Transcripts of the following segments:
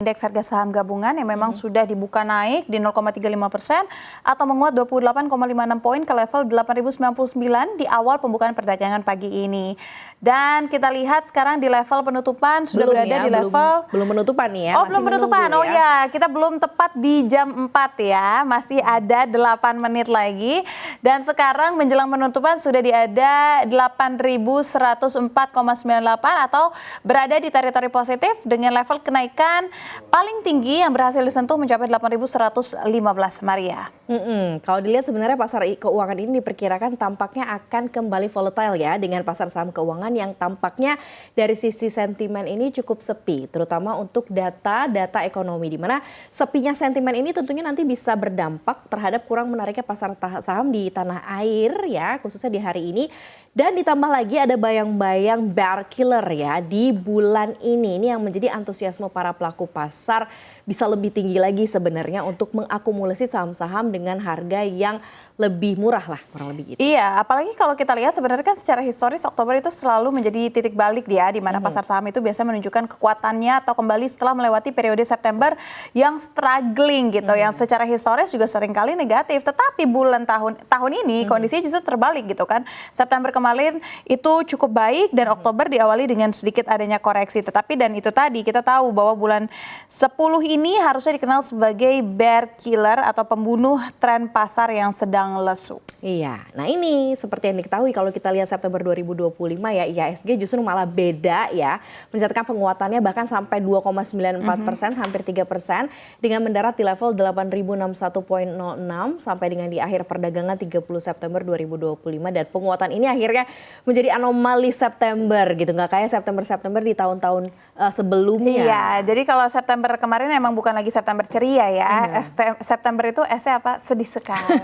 Indeks harga saham gabungan yang memang sudah dibuka naik di 0,35% atau menguat 28,56 poin ke level 8.099 di awal pembukaan perdagangan pagi ini. Dan kita lihat sekarang di level penutupan sudah berada di level belum penutupan nih ya. Oh, belum penutupan. Oh ya, kita belum tepat di jam 4 ya. Masih ada 8 menit lagi. Dan sekarang menjelang penutupan sudah ada 8.104,98 atau berada di teritori positif dengan level kenaikan paling tinggi yang berhasil disentuh mencapai 8.115, Maria. Kalau dilihat sebenarnya pasar keuangan ini diperkirakan tampaknya akan kembali volatile ya dengan pasar saham keuangan yang tampaknya dari sisi sentimen ini cukup sepi, terutama untuk data ekonomi, di mana sepinya sentimen ini tentunya nanti bisa berdampak terhadap kurang menariknya pasar saham di tanah air ya, khususnya di hari ini. Dan ditambah lagi ada bayang-bayang bear killer ya di bulan ini yang menjadi antusiasme para pelaku pasar bisa lebih tinggi lagi sebenarnya untuk mengakumulasi saham-saham dengan harga yang lebih murah lah, kurang lebih gitu. Iya, apalagi kalau kita lihat sebenarnya kan secara historis Oktober itu selalu menjadi titik balik dia di mana pasar saham itu biasa menunjukkan kekuatannya atau kembali setelah melewati periode September yang struggling gitu, yang secara historis juga seringkali negatif. Tetapi bulan tahun ini kondisinya justru terbalik gitu kan. September kemarin itu cukup baik dan Oktober diawali dengan sedikit adanya koreksi. Tetapi dan itu tadi kita tahu bahwa bulan 10 ini harusnya dikenal sebagai bear killer atau pembunuh tren pasar yang sedang lesu. Iya, nah ini seperti yang diketahui kalau kita lihat September 2025 ya, IHSG justru malah beda ya. Mencatatkan penguatannya bahkan sampai 2,94%, hampir 3% dengan mendarat di level 8.061,06 sampai dengan di akhir perdagangan 30 September 2025. Dan penguatan ini akhirnya menjadi anomali September gitu, nggak kayak September di tahun-tahun sebelumnya. Iya, jadi kalau September kemarin emang bukan lagi September ceria ya. September itu S-nya apa? Sedih sekali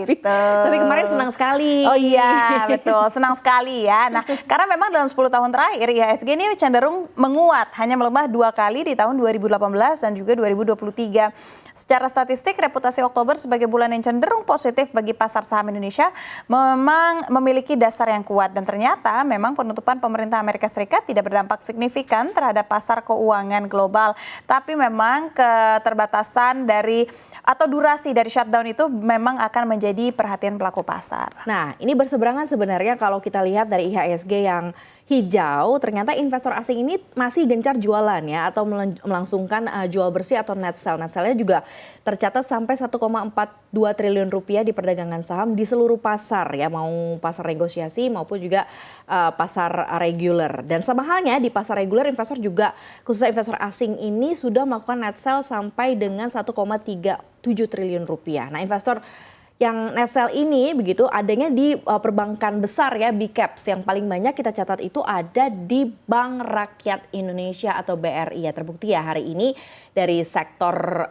gitu. Tapi kemarin senang sekali. Oh iya, betul. Senang sekali ya. Nah, karena memang dalam 10 tahun terakhir IHSG ini cenderung menguat, hanya melemah 2 kali di tahun 2018 dan juga 2023. Secara statistik, reputasi Oktober sebagai bulan yang cenderung positif bagi pasar saham Indonesia memang memiliki dasar yang kuat. Dan ternyata memang penutupan pemerintah Amerika Serikat tidak berdampak signifikan terhadap pasar keuangan global. Tapi memang keterbatasan atau durasi dari shutdown itu memang akan menjadi perhatian pelaku pasar. Nah, ini berseberangan sebenarnya kalau kita lihat dari IHSG yang hijau, ternyata investor asing ini masih gencar jualan ya, atau melangsungkan jual bersih atau net sell. Net sell-nya juga tercatat sampai 1,42 triliun rupiah di perdagangan saham di seluruh pasar ya, mau pasar negosiasi maupun juga pasar reguler. Dan sama halnya di pasar reguler, investor juga khususnya investor asing ini sudah melakukan net sell sampai dengan 1,37 triliun rupiah. Nah, investor yang net sell ini begitu adanya di perbankan besar ya, big caps. Yang paling banyak kita catat itu ada di Bank Rakyat Indonesia atau BRI ya. Terbukti ya hari ini dari sektor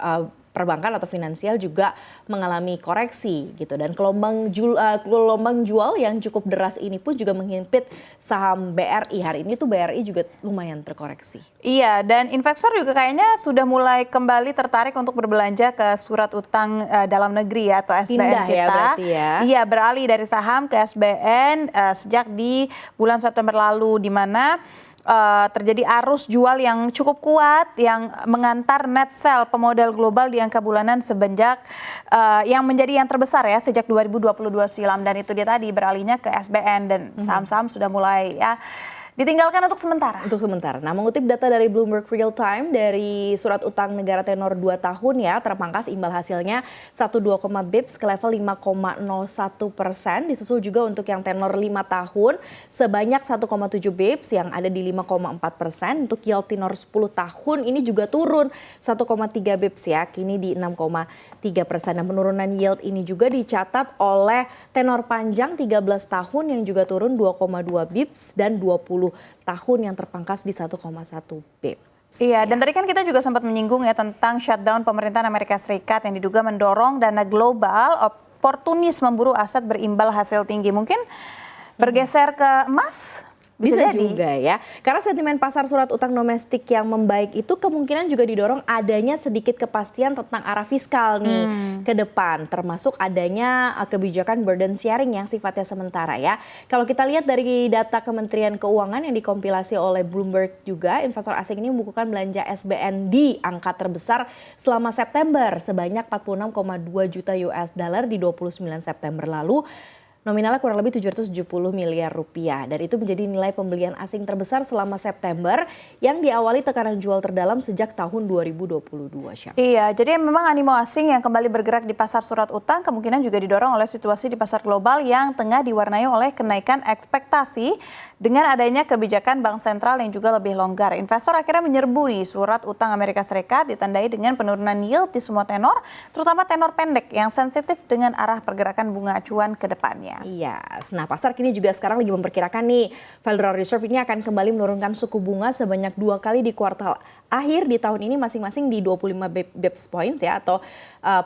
perbankan atau finansial juga mengalami koreksi gitu, dan gelombang jual yang cukup deras ini pun juga menghimpit saham BRI. Hari ini tuh BRI juga lumayan terkoreksi. Iya, dan investor juga kayaknya sudah mulai kembali tertarik untuk berbelanja ke surat utang dalam negeri ya, atau SBN. Pindah kita. Ya berarti ya. Iya, beralih dari saham ke SBN sejak di bulan September lalu, di mana terjadi arus jual yang cukup kuat yang mengantar net sell pemodal global di angka bulanan semenjak yang menjadi yang terbesar ya sejak 2022 silam, dan itu dia tadi beralihnya ke SBN dan saham-saham sudah mulai ya ditinggalkan untuk sementara. Nah, mengutip data dari Bloomberg Real Time dari surat utang negara tenor 2 tahun ya, terpangkas imbal hasilnya 12, bips ke level 5,01%. Disusul juga untuk yang tenor 5 tahun sebanyak 1,7 bips yang ada di 5,4%. Untuk yield tenor 10 tahun ini juga turun 1,3 bips ya, kini di 6,3%. Dan penurunan yield ini juga dicatat oleh tenor panjang 13 tahun yang juga turun 2,2 bips dan 20 tahun yang terpangkas di 1,1 bips. Iya, dan tadi kan kita juga sempat menyinggung ya tentang shutdown pemerintahan Amerika Serikat yang diduga mendorong dana global oportunis memburu aset berimbal hasil tinggi. Mungkin bergeser ke emas, Bisa jadi. juga ya, karena sentimen pasar surat utang domestik yang membaik itu kemungkinan juga didorong adanya sedikit kepastian tentang arah fiskal nih ke depan, termasuk adanya kebijakan burden sharing yang sifatnya sementara ya. Kalau kita lihat dari data Kementerian Keuangan yang dikompilasi oleh Bloomberg juga, investor asing ini membukukan belanja SBN di angka terbesar selama September sebanyak 46,2 juta US dollar di 29 September lalu. Nominalnya kurang lebih 770 miliar rupiah dan itu menjadi nilai pembelian asing terbesar selama September yang diawali tekanan jual terdalam sejak tahun 2022. Syaf. Iya, jadi memang animo asing yang kembali bergerak di pasar surat utang kemungkinan juga didorong oleh situasi di pasar global yang tengah diwarnai oleh kenaikan ekspektasi dengan adanya kebijakan bank sentral yang juga lebih longgar. Investor akhirnya menyerbu nih surat utang Amerika Serikat ditandai dengan penurunan yield di semua tenor, terutama tenor pendek yang sensitif dengan arah pergerakan bunga acuan ke depannya. Iya, nah pasar kini juga sekarang lagi memperkirakan nih Federal Reserve ini akan kembali menurunkan suku bunga sebanyak 2 kali di kuartal akhir di tahun ini masing-masing di 25 basis points ya atau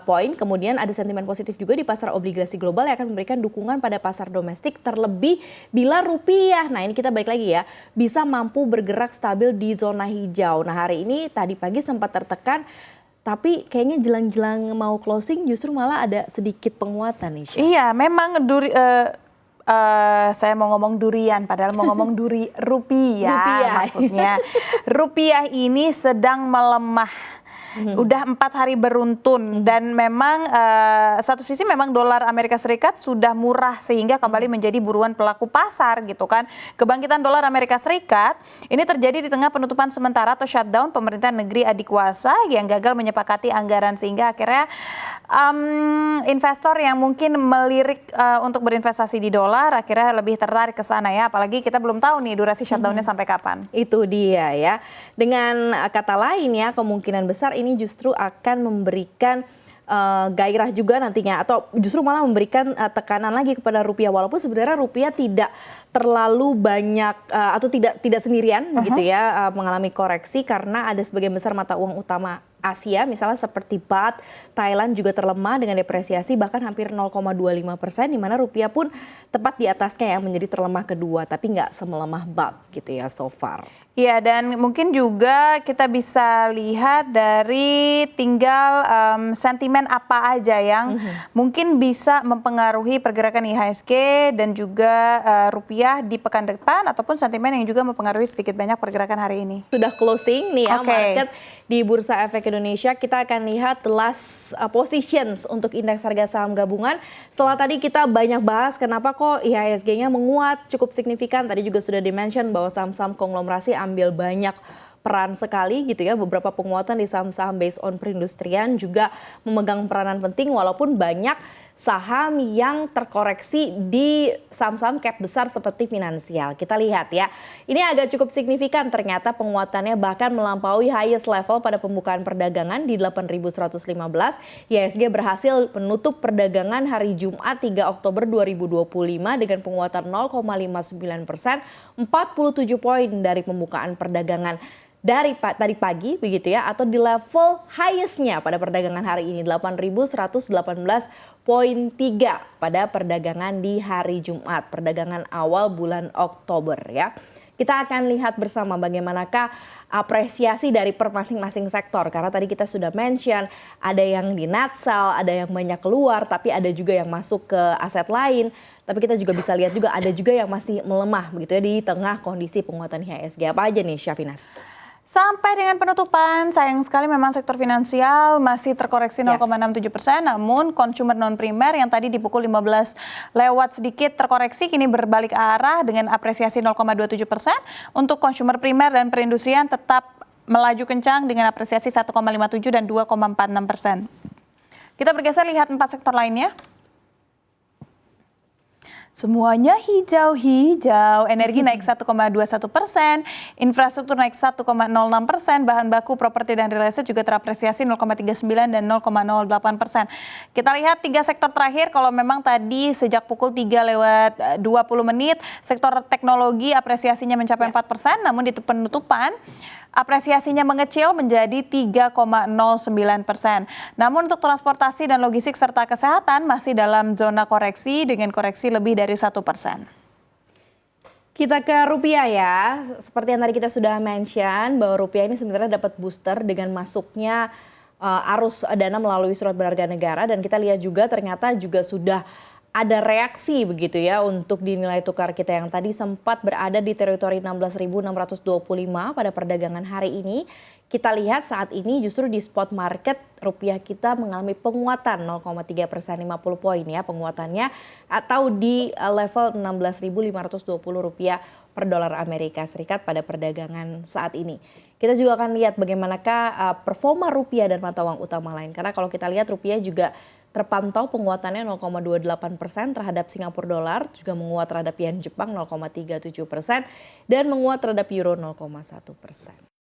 poin. Kemudian ada sentimen positif juga di pasar obligasi global yang akan memberikan dukungan pada pasar domestik terlebih bila rupiah. Nah ini kita balik lagi ya, bisa mampu bergerak stabil di zona hijau. Nah hari ini tadi pagi sempat tertekan. Tapi kayaknya jelang-jelang mau closing justru malah ada sedikit penguatan nih, Syah. Iya, memang saya mau ngomong durian, padahal mau ngomong rupiah maksudnya. Rupiah ini sedang melemah. Udah 4 hari beruntun dan memang satu sisi memang dolar Amerika Serikat sudah murah sehingga kembali menjadi buruan pelaku pasar gitu kan. Kebangkitan dolar Amerika Serikat ini terjadi di tengah penutupan sementara atau shutdown pemerintah negeri adikuasa yang gagal menyepakati anggaran sehingga akhirnya investor yang mungkin melirik untuk berinvestasi di dolar akhirnya lebih tertarik ke sana ya, apalagi kita belum tahu nih durasi shutdownnya sampai kapan. Itu dia ya. Dengan kata lain ya, kemungkinan besar ini justru akan memberikan gairah juga nantinya atau justru malah memberikan tekanan lagi kepada rupiah walaupun sebenarnya rupiah tidak terlalu banyak atau tidak sendirian gitu ya mengalami koreksi karena ada sebagian besar mata uang utama Asia misalnya seperti baht, Thailand juga terlemah dengan depresiasi bahkan hampir 0,25% di mana rupiah pun tepat di atasnya yang menjadi terlemah kedua tapi nggak semelemah baht gitu ya so far. Iya dan mungkin juga kita bisa lihat dari tinggal sentimen apa aja yang mungkin bisa mempengaruhi pergerakan IHSG dan juga rupiah di pekan depan ataupun sentimen yang juga mempengaruhi sedikit banyak pergerakan hari ini. Sudah closing nih ya market di Bursa Efek Indonesia. Kita akan lihat the last positions untuk indeks harga saham gabungan. Setelah tadi kita banyak bahas kenapa kok IHSG-nya menguat cukup signifikan. Tadi juga sudah di-mention bahwa saham-saham konglomerasi ambil banyak peran sekali gitu ya. Beberapa penguatan di saham-saham based on perindustrian juga memegang peranan penting walaupun banyak saham yang terkoreksi di saham-saham cap besar seperti finansial. Kita lihat ya, ini agak cukup signifikan ternyata penguatannya bahkan melampaui highest level pada pembukaan perdagangan di 8.115. IHSG berhasil menutup perdagangan hari Jumat 3 Oktober 2025 dengan penguatan 0,59%, 47 poin dari pembukaan perdagangan dari tadi pagi begitu ya atau di level highest-nya pada perdagangan hari ini 8.118,3 pada perdagangan di hari Jumat, perdagangan awal bulan Oktober ya. Kita akan lihat bersama bagaimanakah apresiasi dari per masing-masing sektor karena tadi kita sudah mention ada yang di net sell, ada yang banyak keluar tapi ada juga yang masuk ke aset lain. Tapi kita juga bisa lihat juga ada juga yang masih melemah begitu ya di tengah kondisi penguatan IHSG. Apa aja nih Syafinas? Sampai dengan penutupan, sayang sekali memang sektor finansial masih terkoreksi 0,67%, namun consumer non-primer yang tadi di pukul 15 lewat sedikit terkoreksi, kini berbalik arah dengan apresiasi 0,27%. Untuk consumer primer dan perindustrian tetap melaju kencang dengan apresiasi 1,57 dan 2,46%. Kita bergeser lihat 4 sektor lainnya. Semuanya hijau-hijau, energi naik 1,21%, infrastruktur naik 1,06%, bahan baku, properti dan real estate juga terapresiasi 0,39 dan 0,08%. Kita lihat 3 sektor terakhir, kalau memang tadi sejak pukul 3 lewat 20 menit, sektor teknologi apresiasinya mencapai 4%, namun di penutupan apresiasinya mengecil menjadi 3,09%. Namun untuk transportasi dan logistik serta kesehatan masih dalam zona koreksi dengan koreksi lebih dari 1%. Kita ke rupiah ya, seperti yang tadi kita sudah mention bahwa rupiah ini sebenarnya dapat booster dengan masuknya arus dana melalui surat berharga negara, dan kita lihat juga ternyata juga sudah ada reaksi begitu ya untuk di nilai tukar kita yang tadi sempat berada di teritori 16.625 pada perdagangan hari ini. Kita lihat saat ini justru di spot market rupiah kita mengalami penguatan 0,3% 50 poin ya penguatannya, atau di level 16.520 rupiah per dolar Amerika Serikat pada perdagangan saat ini. Kita juga akan lihat bagaimanakah performa rupiah dan mata uang utama lain, karena kalau kita lihat rupiah juga terpantau penguatannya 0,28% terhadap Singapura dolar, juga menguat terhadap yen Jepang 0,37% dan menguat terhadap euro 0,1%.